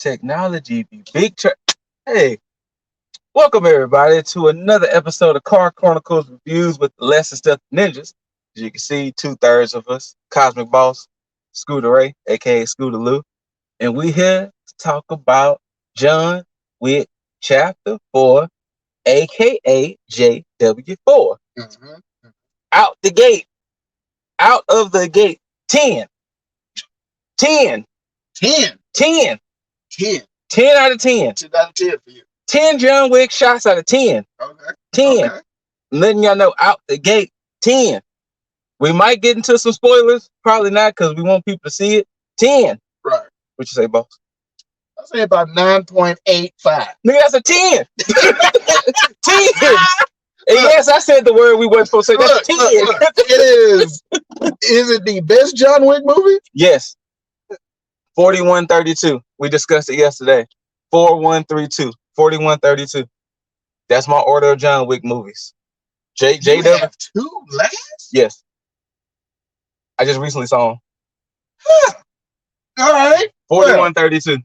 Technology be big. Hey, welcome everybody to another episode of Car Chronicles Reviews with the Less Than Stealthy Ninjas. As you can see, 2/3 of us, Cosmic Boss, Scooter Ray, aka Scooter Lou, and we here to talk about John Wick Chapter 4, aka JW4. Out the gate, out of the gate, 10, 10, 10. 10, 10. 10 out of 10. 10 out of 10 for you. 10 John Wick shots out of 10. Okay. 10. Okay. Letting y'all know out the gate, 10. We might get into some spoilers. Probably not because we want people to see it. 10. Right. What you say, boss? I say about 9.85. Nigga, that's a 10. 10. And yes, I said the word we weren't supposed to say. That's 10. It is. Is it the best John Wick movie? Yes. 4132. We discussed it yesterday. 4132. 4132. That's my order of John Wick movies. You have two last? Yes. I just recently saw them. All right. 4132.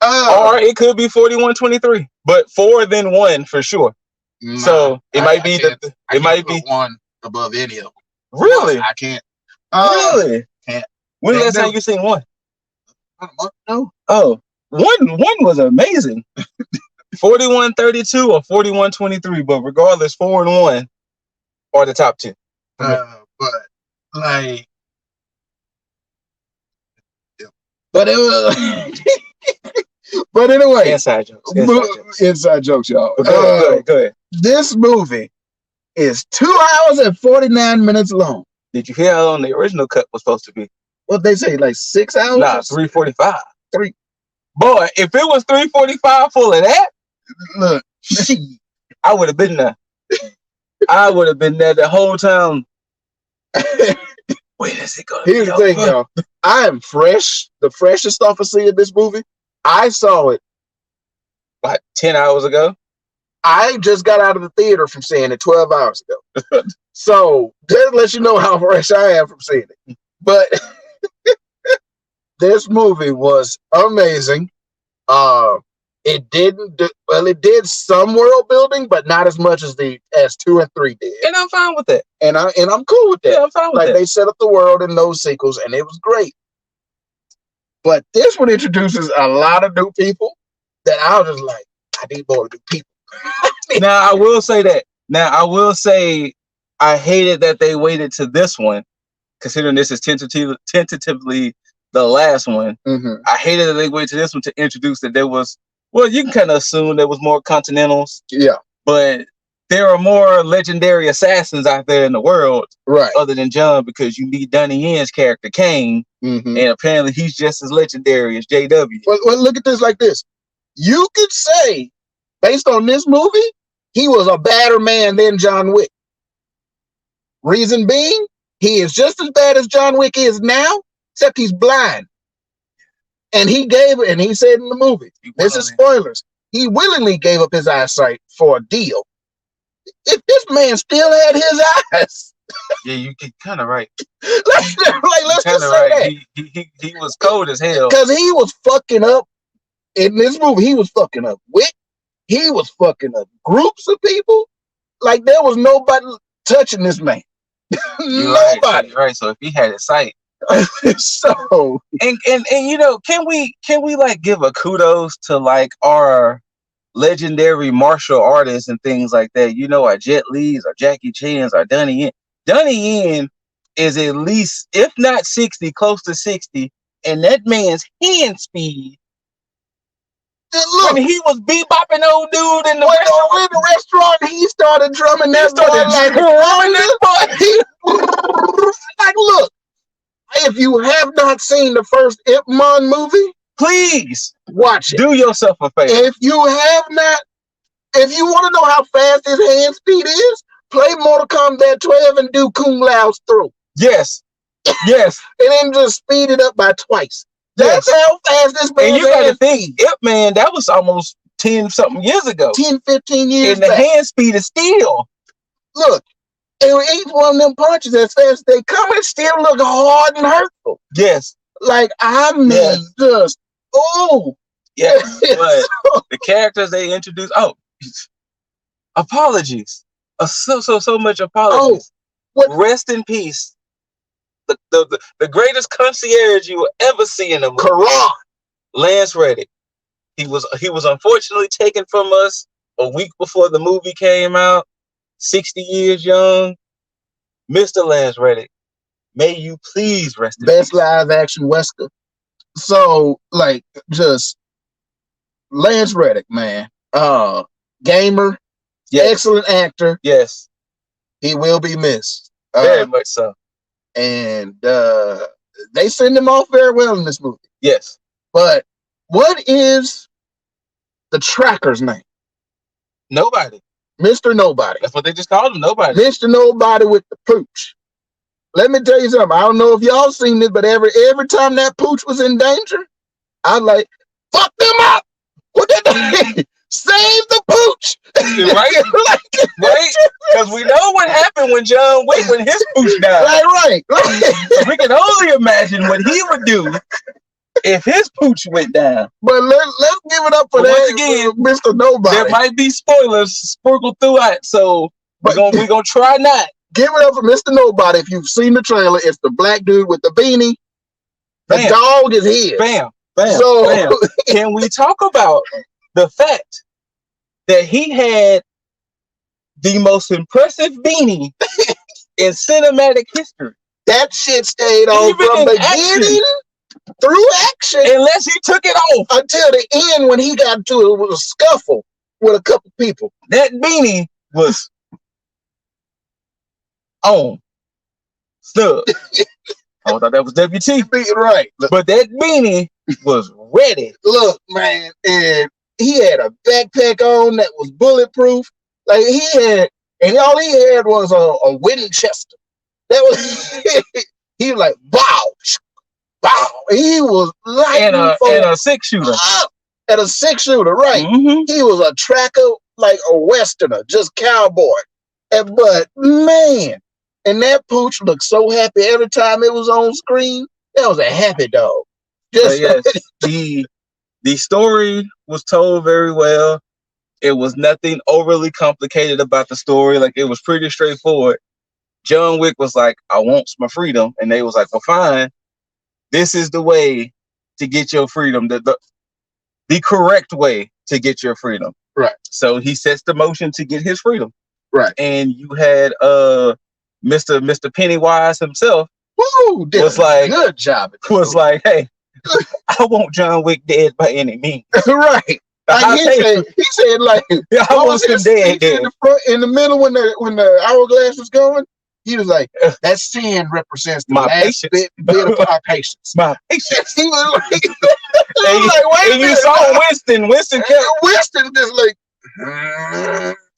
Or it could be 4123. But 4 then 1 for sure. Nah, so it might be it might be one above any of them. Really? I can't. Really? Can't. When the last time you seen one? No. Oh, one was amazing. 4132 or 4123, but regardless, 4 and 1 are the top two. But it was. But anyway, inside jokes, y'all. Go ahead. This movie is 2 hours and 49 minutes long. Did you hear how long the original cut was supposed to be? What they say, like 6 hours? Nah, 3:45. 3. Boy, if it was 3:45 full of that, look, I would have been there. I would have been there the whole time. Wait, is it going? Here's the thing, y'all. I am fresh, the freshest off of seeing this movie. I saw it like 10 hours ago. I just got out of the theater from seeing it 12 hours ago. So that lets you know how fresh I am from seeing it. But this movie was amazing. It did some world building, but not as much as 2 and 3 did. And I'm fine with that. And I'm cool with that. Yeah, I'm fine with that. They set up the world in those sequels, and it was great. But this one introduces a lot of new people that I was just like, I need more new people. Now, I will say that. I hated that they waited to this one, considering this is tentatively the last one. Mm-hmm. I hated that they waited to this one to introduce that there was, well, you can kind of assume there was more Continentals. Yeah. But there are more legendary assassins out there in the world, right? Other than John, because you meet Donnie Yen's character, Kane, mm-hmm. and apparently he's just as legendary as JW. Well, look at this like this. You could say, based on this movie, he was a badder man than John Wick. Reason being, he is just as bad as John Wick is now, except he's blind. And he said in the movie, this is spoilers, he willingly gave up his eyesight for a deal. If this man still had his eyes. Yeah, you get kind of right. let's just say right. that. He was cold as hell. Because he was fucking up in this movie. He was fucking up Wick. He was fucking up groups of people. Like there was nobody touching this man. Nobody. Right. So if he had his sight. So and you know, can we like give a kudos to like our legendary martial artists and things like that? You know, our Jet Li's, our Jackie Chan's, our Donnie Yen. Donnie Yen is at least, if not 60, close to 60, and that man's hand speed. Look, when he was bebopping old dude in the restaurant, he started drumming that boy. Like, look, if you have not seen the first Ip Man movie, please watch it. Do yourself a favor. If you want to know how fast his hand speed is, play Mortal Kombat 12 and do Kung Lao's throw. Yes. And then just speed it up by twice. That's how fast this man is. And you got to think, Ip Man, that was almost 10-something years ago. 10, 15 years And the hand speed is still. Look, and each one of them punches, as fast as they come, it still look hard and hurtful. Yes. Like, I mean, just, oh. Yeah, but the characters they introduced. Oh, apologies. So much apologies. Rest in peace. The greatest concierge you will ever see in a movie. Quran. Lance Reddick. He was unfortunately taken from us a week before the movie came out. 60 years young. Mr. Lance Reddick. May you please rest in Best peace. live action Wesker. So, like, just Lance Reddick, man. Gamer. Yes. Excellent actor. Yes. He will be missed. Very much so. And they send him off very well in this movie. Yes. But what is the tracker's name? Nobody. Mr. Nobody. That's what they just called him, Nobody. Mr. Nobody with the pooch. Let me tell you something. I don't know if y'all seen this, but every time that pooch was in danger, I was like, fuck them up. What that save the pooch. Right? Right? Because we know what happened when John Wick, when his pooch died. Right. So we can only imagine what he would do if his pooch went down. But let's give it up for that. Once again, Mr. Nobody. There might be spoilers sprinkled throughout, so we're gonna try not. Give it up for Mr. Nobody. If you've seen the trailer, it's the black dude with the beanie. The dog is his. Bam. Can we talk about the fact that he had the most impressive beanie in cinematic history? That shit stayed on from beginning through action. Unless he took it off. Until the end when he got into it was a scuffle with a couple people. That beanie was on. Snug. I thought that was WT. Right. But that beanie was ready. Look, man, and he had a backpack on that was bulletproof. Like and all he had was a Winchester. That was he was like, bow. He was like and a 6-shooter. And a 6-shooter, right. Mm-hmm. He was a tracker, like a Westerner, just cowboy. But man, and that pooch looked so happy every time it was on screen. That was a happy dog. Just yes, the story was told very well. It was nothing overly complicated about the story. Like, it was pretty straightforward. John Wick was like, I want my freedom. And they was like, well, fine. This is the way to get your freedom. The correct way to get your freedom. Right. So he sets the motion to get his freedom. Right. And you had Mr. Pennywise himself. Woo, was like, good job. Was like, hey, I want John Wick dead by any means. Right. Like he said, like, I want him dead. In the middle when the hourglass was going, he was like, that sand represents the last bit of our patience. My patience. He was like, wait a minute. You saw Winston. Winston just like,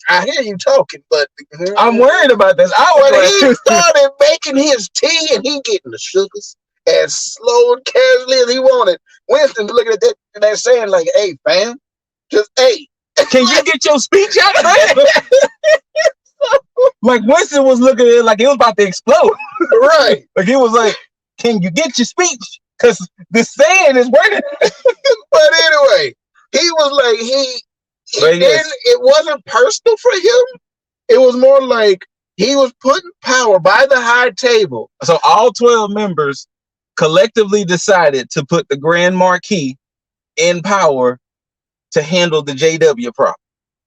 I hear you talking, but I'm worried about this. He started making his tea and he getting the sugars as slow and casually as he wanted. Winston's looking at that saying like, hey, fam, just hey. Can you get your speech out of there? Like, Winston was looking at it like it was about to explode. Right. Like, he was like, can you get your speech? Because the saying is working. But anyway, he was like, it wasn't personal for him. It was more like he was putting power by the high table. So all 12 members collectively decided to put the Grand Marquis in power to handle the JW problem.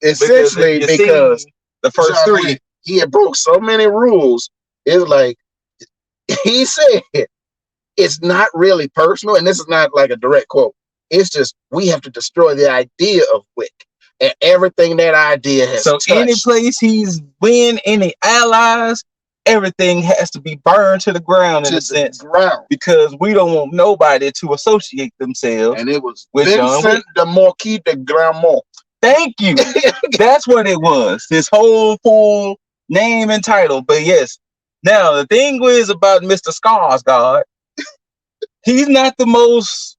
Essentially, because the first three, he had broke so many rules. It was like, he said, it's not really personal, and this is not like a direct quote. It's just, we have to destroy the idea of Wick and everything that idea has touched. Any place he's been, any allies, everything has to be burned to the ground in a sense. Because we don't want nobody to associate themselves. And it was with Vincent de Marquis de Gramont. Thank you. That's what it was. His whole full name and title. But yes. Now, the thing is about Mr. Skarsgård, he's not the most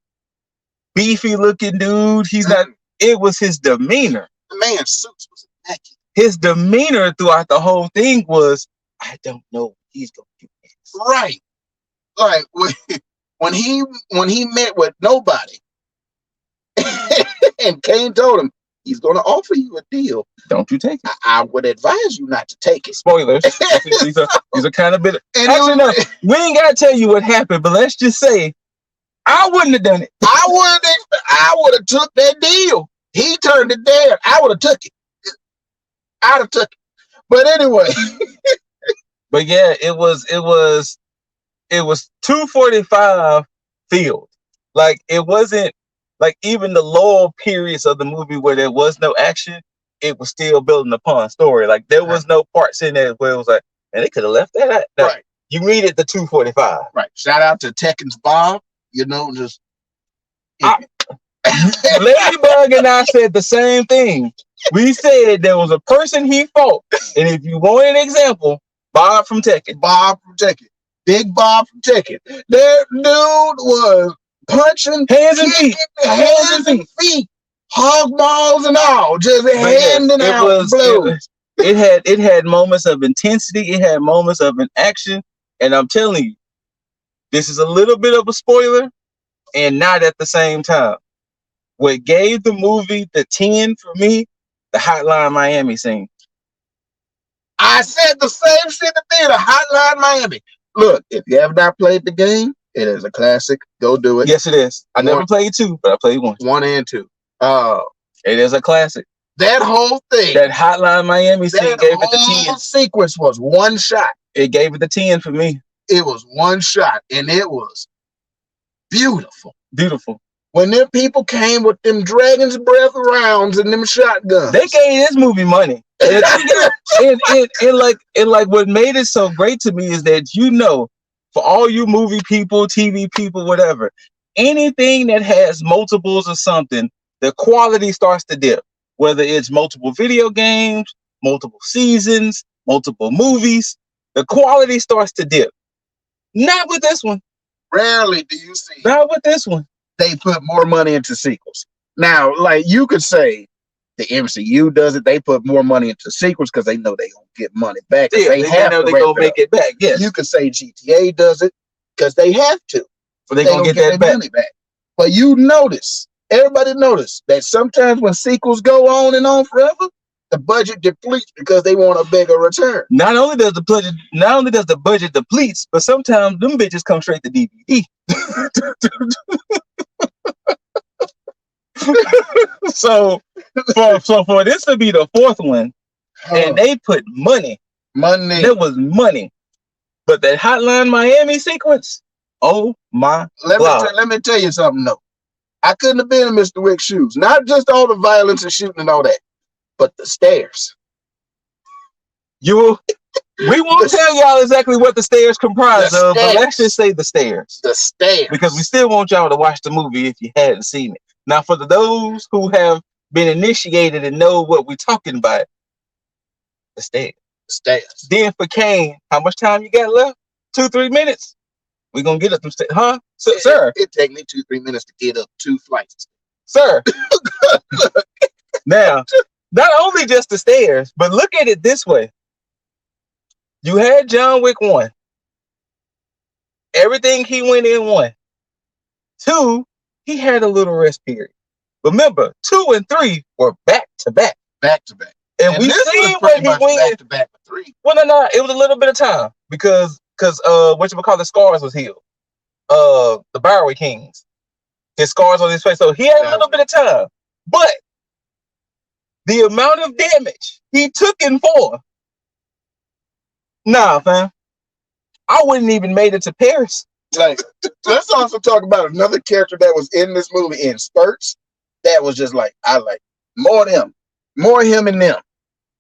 beefy looking dude. He's not. It was his demeanor. The man's suits was immaculate. His demeanor throughout the whole thing was, I don't know what he's going to do next. Right. Like when he met with Nobody. And Kane told him, he's going to offer you a deal. Don't you take it. I would advise you not to take it. Spoilers. these are kind of bit. Actually, no, we ain't got to tell you what happened, but let's just say I wouldn't have done it. I would have took that deal. He turned it down. I would have took it. I'd have took it. But anyway. But yeah, it was 2:45 field. Like, it wasn't like even the lower periods of the movie where there was no action, it was still building upon story. Like, there was no parts in there where it was like, man, they could have left that out. Right. You needed the 2:45. Right. Shout out to Tekken's Bob. Just Ladybug and I said the same thing. We said there was a person he fought, and if you want an example, Bob from Tekken. Big Bob from Tekken. That dude was punching hands and feet, hog balls and all, just handing out blows. It had moments of intensity. It had moments of an action, and I'm telling you, this is a little bit of a spoiler, and not at the same time. What gave the movie the 10 for me, the Hotline Miami scene. I said the same shit at the theater, Hotline Miami. Look, if you have not played the game, it is a classic. Go do it. Yes, it is. I never played 2, but I played 1. 1 and 2. It is a classic. That whole thing. That Hotline Miami scene gave it the 10. Sequence was one shot. It gave it the 10 for me. It was one shot, and it was beautiful. Beautiful. When them people came with them Dragon's Breath rounds and them shotguns, they gave this movie money. And like what made it so great to me is that, for all you movie people, TV people, whatever, anything that has multiples of something, the quality starts to dip. Whether it's multiple video games, multiple seasons, multiple movies, the quality starts to dip. Not with this one. Rarely do you see. Not with this one. They put more money into sequels. Now, like you could say, the MCU does it. They put more money into sequels because they know they gonna get money back. Yeah, they know they're gonna make it back. Yes. You could say GTA does it because they have to. But they're gonna get that money back. But everybody notice that sometimes when sequels go on and on forever, the budget depletes because they want a bigger return. Not only does the budget depletes, but sometimes them bitches come straight to DVD. So for this to be the 4th one, and they put money. There was money. But that Hotline Miami sequence, oh my God. Let me tell you something though. I couldn't have been in Mr. Wick's shoes. Not just all the violence and shooting and all that, but the stairs. We won't tell y'all exactly what the stairs comprise of, but let's just say the stairs. The stairs. Because we still want y'all to watch the movie if you hadn't seen it. Now, for those who have been initiated and know what we're talking about, the stairs. The stairs. Then for Kane, how much time you got left? 2-3 minutes? We're going to get up them stairs. Huh? Sir? It take me 2-3 minutes to get up 2 flights. Sir. Now, not only just the stairs, but look at it this way. You had John Wick 1. Everything he went in 1. 2, he had a little rest period. Remember, 2 and 3 were back to back. Back to back. And we see what he went back to back with 3. Well, no, it was a little bit of time because the scars was healed. The Bowery Kings, his scars on his face, so he had a little bit of time. But the amount of damage he took in 4, nah, fam, I wouldn't even made it to Paris. Like, let's also talk about another character that was in this movie in spurts. That was just like, I like more him and them.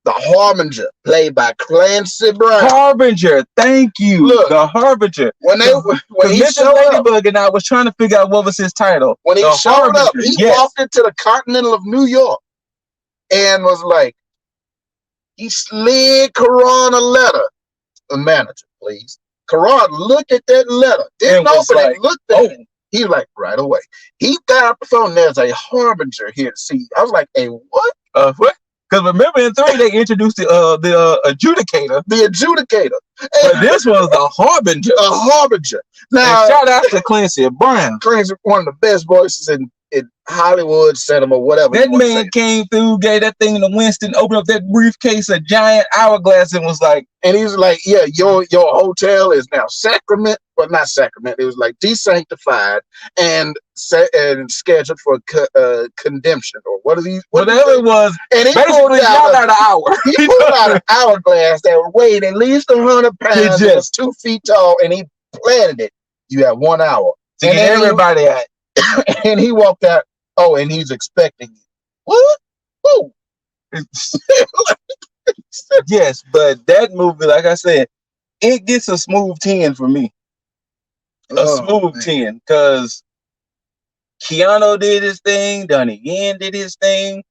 The Harbinger, played by Clancy Brown. Harbinger, thank you. Look, the Harbinger. When he showed Ladybug up, and I was trying to figure out what was his title. When he showed up, he walked into the Continental of New York and was like, he slid Karan a letter. The manager, please. Karan looked at that letter. Didn't open it, looked at it. He was like, right away. He got off the phone. There's a Harbinger here to see. I was like, a what? What? Because remember in 3 they introduced the adjudicator. The adjudicator. But this was the Harbinger. A Harbinger. Now, and shout out to Clancy Brown. Clancy, one of the best voices in Hollywood cinema, whatever. That man came through, gave that thing to Winston, opened up that briefcase, a giant hourglass, and was like, and he's like, yeah, your hotel is now sacrament, but not sacrament. It was like desanctified and scheduled for condemnation or whatever it was. And he pulled out an hour. He pulled out an hourglass that weighed at least 100 pounds. It was 2 feet tall, and he planted it. You have 1 hour to get everybody out. And he walked out. Oh, and he's expecting you. What? Who? Yes, but that movie, like I said, it gets a smooth 10 for me. A smooth 10, because Keanu did his thing, Donnie Yen did his thing.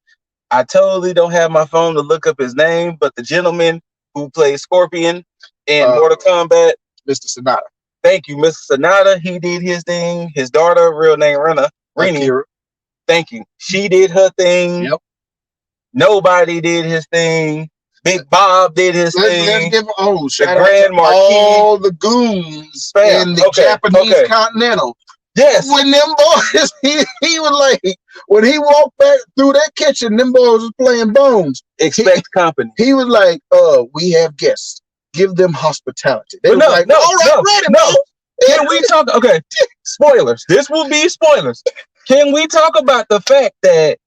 I totally don't have my phone to look up his name, but the gentleman who plays Scorpion in Mortal Kombat, Mr. Sonata. Thank you, Mr. Sonata. He did his thing. His daughter, real name Rini. Thank you. She did her thing. Yep. Nobody did his thing. Big Bob did his thing. Let's give the Grand Marquis. All the goons in the Japanese Continental. Yes. When them boys, he was like, when he walked back through that kitchen, them boys was playing Bones. Expect company. He was like, we have guests. Give them hospitality. They were like, no. Can we talk? Okay, spoilers. This will be spoilers. Can we talk about the fact that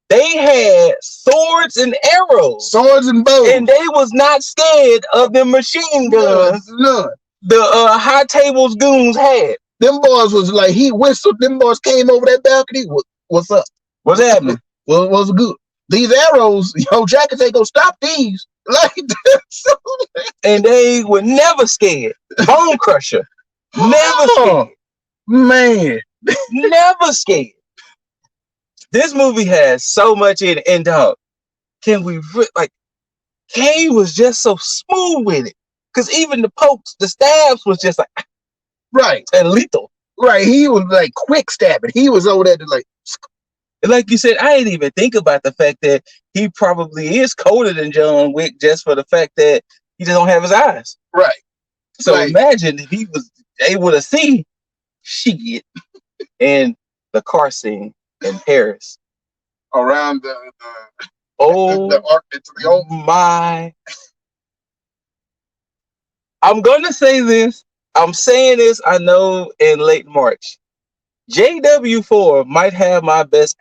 they had swords and arrows, swords and bows, and they was not scared of the machine guns? None. The High Tables goons had. Them boys was like, he whistled. Them boys came over that balcony. What's up? What's happening? What's good? These arrows, Jackets ain't gonna stop these. Like, and they were never scared. Bone Crusher, never scared. Man, never scared. This movie has so much in it. And dog, Kane was just so smooth with it. Because even the pokes, the stabs was just like, right, and lethal. Right, he was like quick stabbing. He was over there to like you said, I didn't even think about the fact that he probably is colder than John Wick just for the fact that he just don't have his eyes. Right. So imagine if he was able to see shit in the car scene in Paris. Around the arc into the old. My. I'm going to say this. I'm saying this, I know, in late March. JW4 might have my best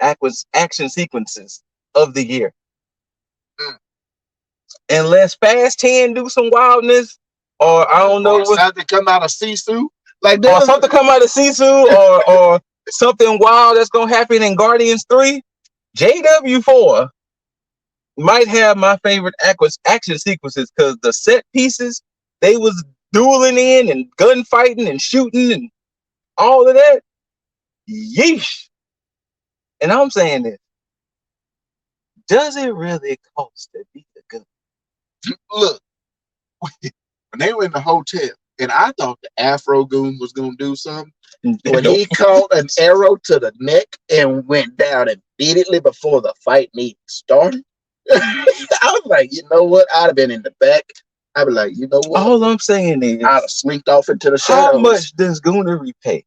action sequences of the year. Unless Fast 10 do some wildness, or I don't know, something come out of Sisu, or something come out of Sisu, or something wild that's gonna happen in Guardians 3. JW4 might have my favorite action sequences, because the set pieces they was dueling in and gunfighting and shooting and all of that. Yeesh. And I'm saying this. Does it really cost to beat the gun? Look, when they were in the hotel, and I thought the Afro Goon was going to do something, when he caught an arrow to the neck and went down immediately before the fight even started, I was like, you know what? I'd have been in the back. I'd be like, you know what? All I'm saying is, I'd have slinked off into the shadows. How much does Goonery pay?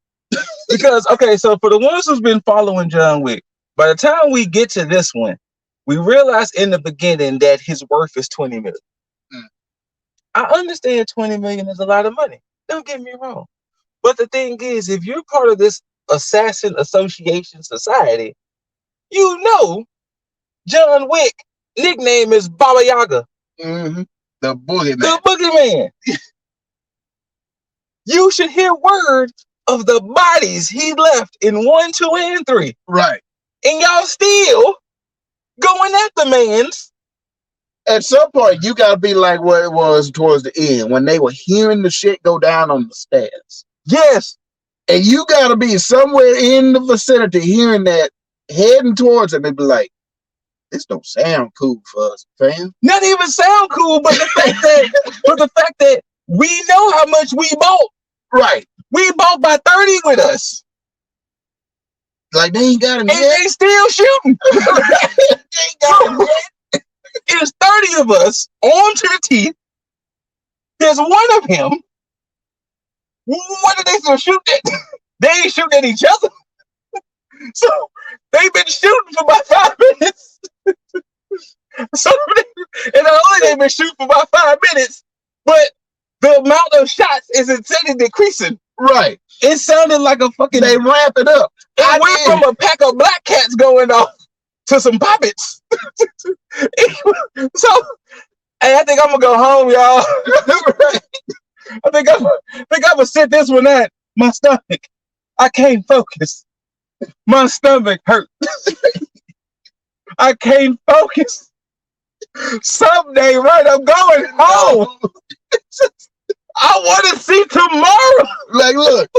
Because, okay, so for the ones who's been following John Wick, by the time we get to this one, we realize in the beginning that his worth is $20 million. I understand $20 million is a lot of money. Don't get me wrong. But the thing is, if you're part of this assassin association society, you know John Wick nickname is Baba Yaga. Mm-hmm. The boogeyman. The boogeyman. You should hear word of the bodies he left in 1, 2, and 3. Right. And y'all still going at the man's. At some point, you got to be like what it was towards the end when they were hearing the shit go down on the stairs. Yes. And you got to be somewhere in the vicinity hearing that, heading towards it, and be like, this don't sound cool for us, fam. Not even sound cool, but the fact that we know how much we bought. Right. We bought by 30 with us. Like, they ain't got him yet. And they still shooting. They ain't got him yet. There's 30 of us armed to the teeth. There's one of him. What are they still shooting at? They ain't shooting at each other. So They've been shooting for about 5 minutes. So, and not only they've been shooting for about 5 minutes, but the amount of shots is instead decreasing. Right. It sounded like a fucking. They ramp it up. It went from a pack of black cats going off to some puppets. So, hey, I think I'm gonna go home, y'all. I think I'm gonna sit this one at my stomach. I can't focus. My stomach hurt. I can't focus. Someday, right? I'm going home. I want to see tomorrow. Like, look,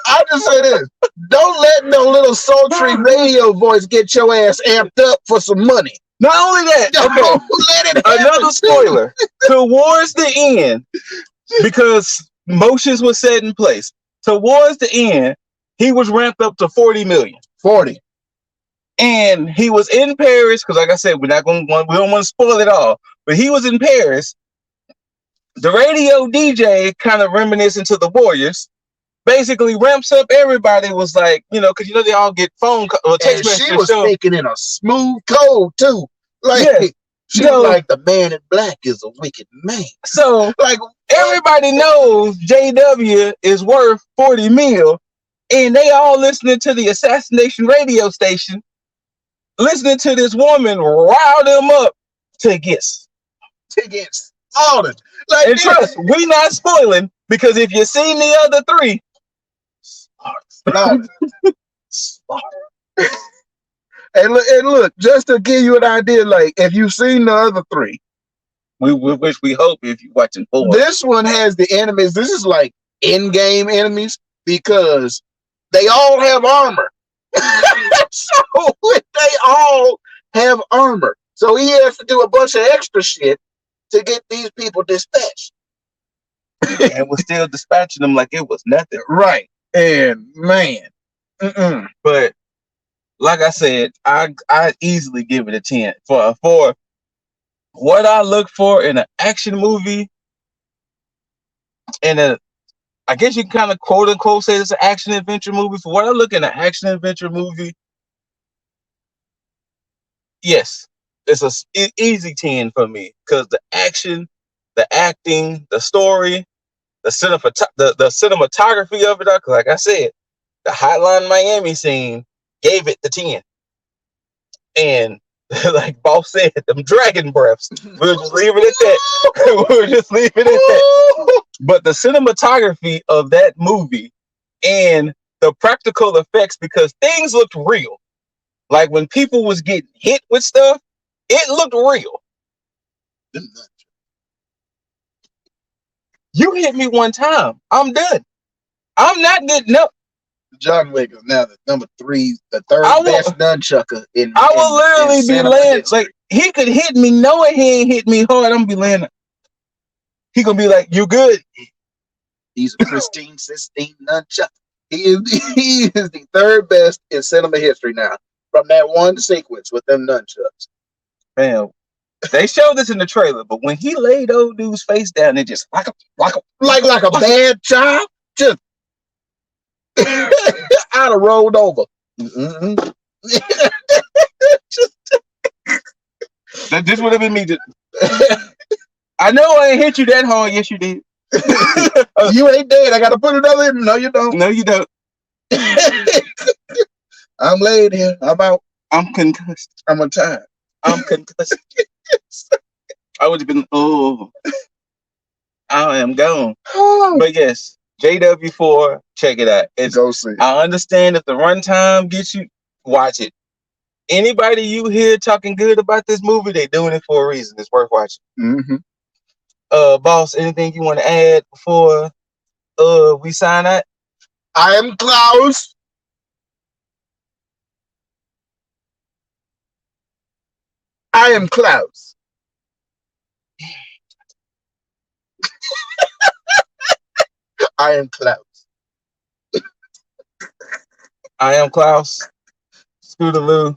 I just say this: don't let no little sultry radio voice get your ass amped up for some money. Not only that, Don't let it happen. Another spoiler towards the end, because motions were set in place. Towards the end, he was ramped up to 40 million. 40. And he was in Paris, because like I said, we don't want to spoil it all, but he was in Paris. The radio DJ, kind of reminiscent to the Warriors, basically ramps up everybody. Was like, because they all get phone or text messages. She was speaking in a smooth code too. Like, yes. She was like, the man in black is a wicked man. So like, everybody knows JW is worth 40 mil, and they all listening to the assassination radio station, listening to this woman rile them up to get slaughtered. Like, and trust, we not spoiling, because if you've seen the other three, slaughter. And look, just to give you an idea, like, if you've seen the other three, we hope if you're watching 4. This one has the enemies. This is like in-game enemies, because they all have armor. So they all have armor. So he has to do a bunch of extra shit to get these people dispatched. And we're still dispatching them like it was nothing. Right. And man. But like I said, I easily give it a 10 for what I look for in an action movie. And I guess you can kind of quote unquote say it's an action adventure movie. For what I look in an action adventure movie, yes, it's an easy 10 for me, because the action, the acting, the story, the cinematography of it. Like I said, the Hotline Miami scene gave it the 10. And like Boss said, them dragon breaths. We'll just leave it at that. We'll just leave it at that. But the cinematography of that movie and the practical effects, because things looked real. Like when people was getting hit with stuff, it looked real. You hit me one time, I'm done. I'm not getting up. John Wick is now the number 3, the third best nunchucker in. I will literally be laying like, he could hit me knowing he ain't hit me hard. I'm gonna be laying. He gonna be like, "You good?" He's a pristine nunchucker. He is the third best in cinema history now, from that one sequence with them nunchucks. Man, they showed this in the trailer, but when he laid old dude's face down, it just like a bad child, just I'd have rolled over. This would have been me. I know I ain't hit you that hard. Yes, you did. You ain't dead. I gotta put another in. No, you don't. No, you don't. I'm laid here. I'm out. I'm concussed. I'm tired. I'm concussed. I would have been, I am gone. But yes, JW4, check it out. Go see it. I understand if the runtime gets you, watch it. Anybody you hear talking good about this movie, they doing it for a reason. It's worth watching. Boss, anything you want to add before we sign out? I am Klaus. I am Klaus. I am Klaus. I am Klaus. Scootaloo.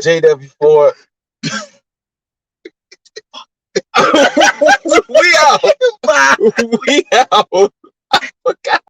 JW4. We out. Bye. We out. I forgot.